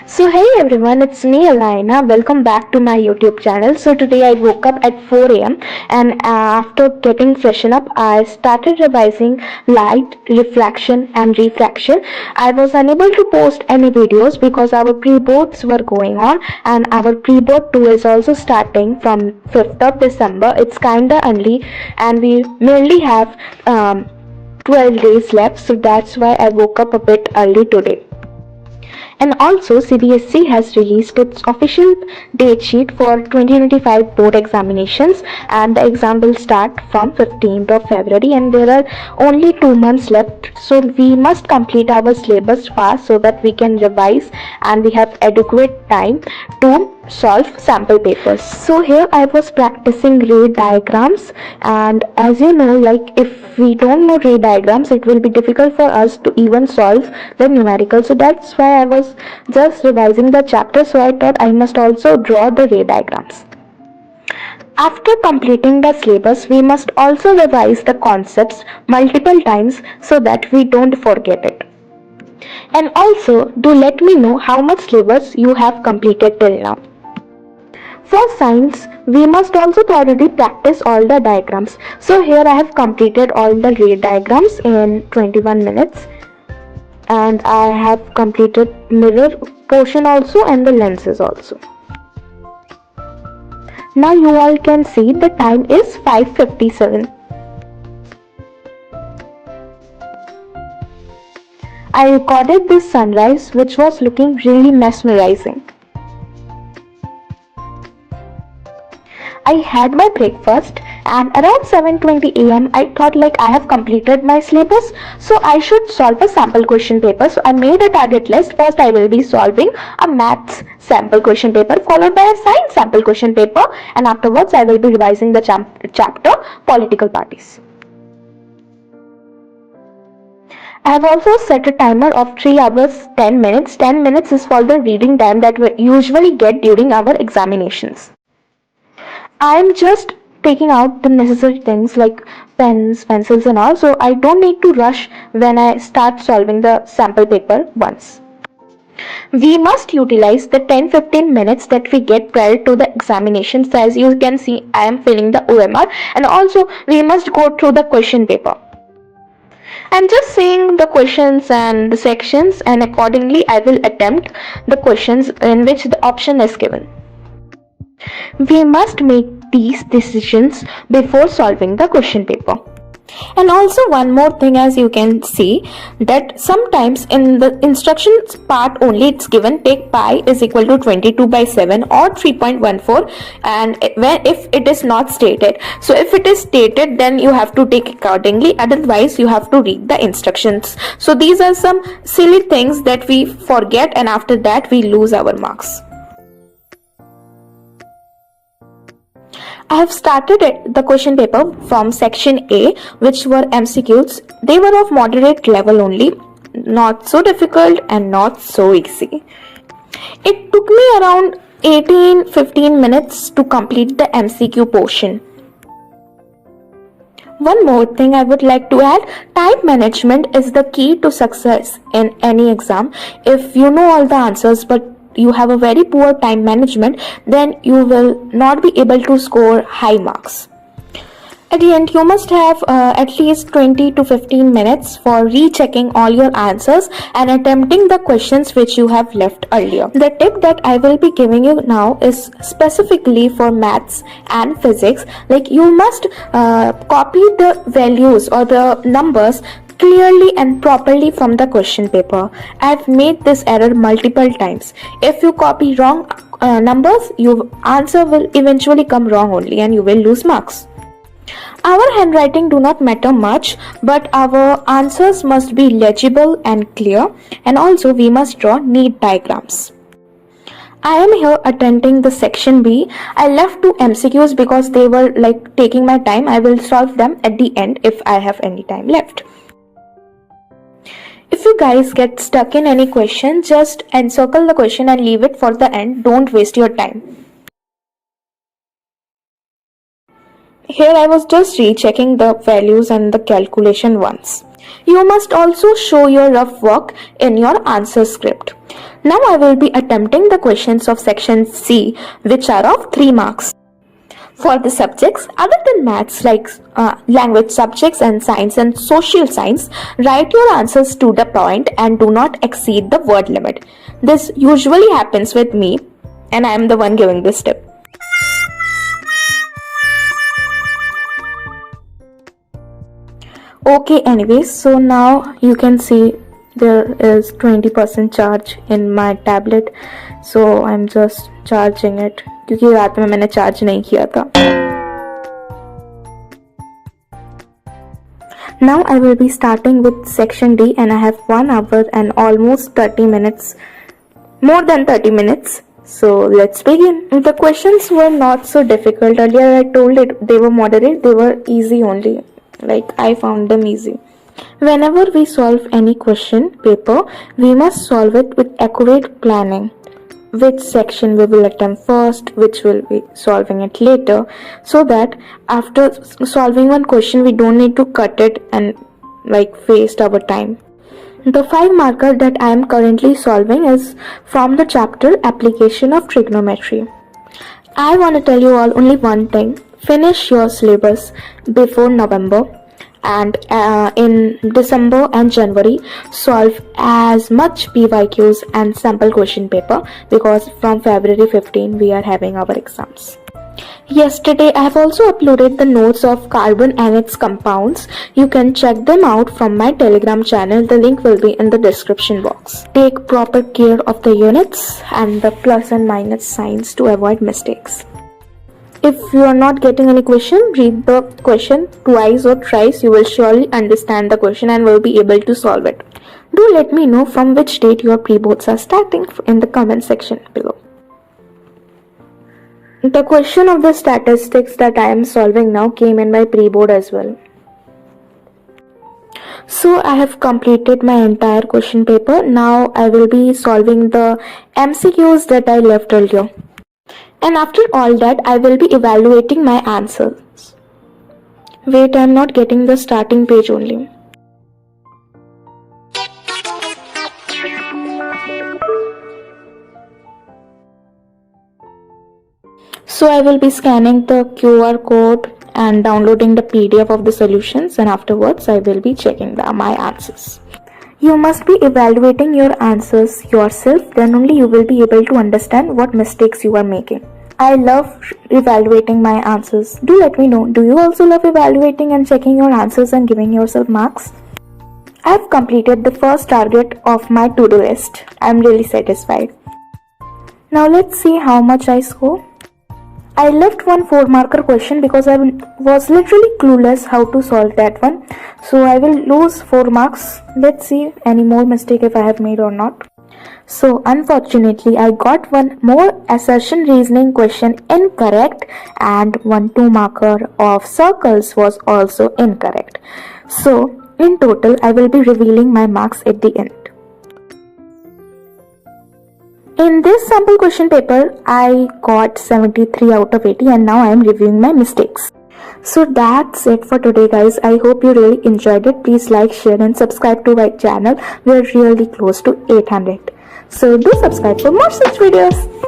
So hey everyone, it's me Alina. Welcome back to my YouTube channel. So today I woke up at 4 a.m. and after getting freshen up, I started revising light, reflection and refraction. I was unable to post any videos because our pre-boards were going on and our pre-board 2 is also starting from 5th of December. It's kinda early and we merely have 12 days left, so that's why I woke up a bit early today. And also, CBSE has released its official date sheet for 2025 board examinations, and the exam will start from 15th of February, and there are only 2 months left. So we must complete our syllabus fast so that we can revise and we have adequate time to solve sample papers. So here I was practicing ray diagrams, and as you know, like if we don't know ray diagrams, it will be difficult for us to even solve the numerical. So that's why I was just revising the chapter, so I thought I must also draw the ray diagrams. After completing the syllabus, we must also revise the concepts multiple times so that we don't forget it. And also, do let me know how much syllabus you have completed till now. For science, we must also thoroughly practice all the diagrams. So here I have completed all the ray diagrams in 21 minutes. And I have completed mirror portion also and the lenses also. Now you all can see the time is 5:57. I recorded this sunrise which was looking really mesmerizing. I had my breakfast and around 7:20 am I thought like I have completed my syllabus, so I should solve a sample question paper. So I made a target list. First I will be solving a maths sample question paper followed by a science sample question paper, and afterwards I will be revising the chapter political parties. I have also set a timer of 3 hours 10 minutes. 10 minutes is for the reading time that we usually get during our examinations. I am just taking out the necessary things like pens, pencils and all, so I don't need to rush when I start solving the sample paper once. We must utilize the 10-15 minutes that we get prior to the examinations. As you can see, I am filling the OMR, and also we must go through the question paper. I'm just saying the questions and the sections, and accordingly I will attempt the questions in which the option is given. We must make these decisions before solving the question paper. And also one more thing, as you can see that sometimes in the instructions part only it's given take pi is equal to 22/7 or 3.14, and if it is not stated, so if it is stated then you have to take accordingly, otherwise you have to read the instructions. So these are some silly things that we forget, and after that we lose our marks. I have started the question paper from section A, which were MCQs. They were of moderate level only, not so difficult and not so easy. It took me around 18-15 minutes to complete the MCQ portion. One more thing I would like to add, time management is the key to success in any exam. If you know all the answers but you have a very poor time management, then you will not be able to score high marks. At the end, you must have at least 20 to 15 minutes for rechecking all your answers and attempting the questions which you have left earlier. The tip that I will be giving you now is specifically for maths and physics. Like you must copy the values or the numbers clearly and properly from the question paper. I've made this error multiple times. If you copy wrong numbers, your answer will eventually come wrong only and you will lose marks. Our handwriting do not matter much, but our answers must be legible and clear, and also we must draw neat diagrams. I am here attending the section B. I left 2 MCQs because they were like taking my time. I will solve them at the end if I have any time left. If you guys get stuck in any question, just encircle the question and leave it for the end. Don't waste your time. Here I was just rechecking the values and the calculation once. You must also show your rough work in your answer script. Now I will be attempting the questions of section C, which are of 3 marks. For the subjects other than maths like language subjects and science and social science, write your answers to the point and do not exceed the word limit. This usually happens with me and I am the one giving this tip. Okay, anyways, so now you can see there is 20% charge in my tablet, so I'm just charging it क्योंकि रात में मैंने charge नहीं किया था. Now I will be starting with section D and I have 1 hour and almost 30 minutes, more than 30 minutes. So let's begin. The questions were not so difficult. Earlier I told it they were moderate, they were easy only. Like I found them easy. Whenever we solve any question paper, we must solve it with accurate planning. Which section we will attempt first, which will be solving it later, so that after solving one question we don't need to cut it and like waste our time. The 5 marker that I am currently solving is from the chapter Application of Trigonometry. I want to tell you all only one thing: finish your syllabus before November, and in December and January solve as much PYQs and sample question paper, because from February 15 we are having our exams. Yesterday I have also uploaded the notes of carbon and its compounds. You can check them out from my Telegram channel. The link will be in the description box. Take proper care of the units and the plus and minus signs to avoid mistakes. If you are not getting any question, read the question twice or thrice. You will surely understand the question and will be able to solve it. Do let me know from which date your pre-boards are starting in the comment section below. The question of the statistics that I am solving now came in my pre-board as well. So I have completed my entire question paper. Now I will be solving the MCQs that I left earlier. And after all that, I will be evaluating my answers. Wait, I am not getting the starting page only. So I will be scanning the QR code and downloading the PDF of the solutions, and afterwards I will be checking my answers. You must be evaluating your answers yourself, then only you will be able to understand what mistakes you are making. I love evaluating my answers. Do let me know, do you also love evaluating and checking your answers and giving yourself marks? I have completed the first target of my to-do list. I am really satisfied. Now let's see how much I score. I left one 4 marker question because I was literally clueless how to solve that one. So I will lose 4 marks. Let's see any more mistake if I have made or not. So unfortunately I got one more assertion reasoning question incorrect, and 1 2 marker of circles was also incorrect. So in total I will be revealing my marks at the end. In this sample question paper, I got 73 out of 80, and now I am reviewing my mistakes. So that's it for today guys. I hope you really enjoyed it. Please like, share and subscribe to my channel. We are really close to 800. So do subscribe for more such videos.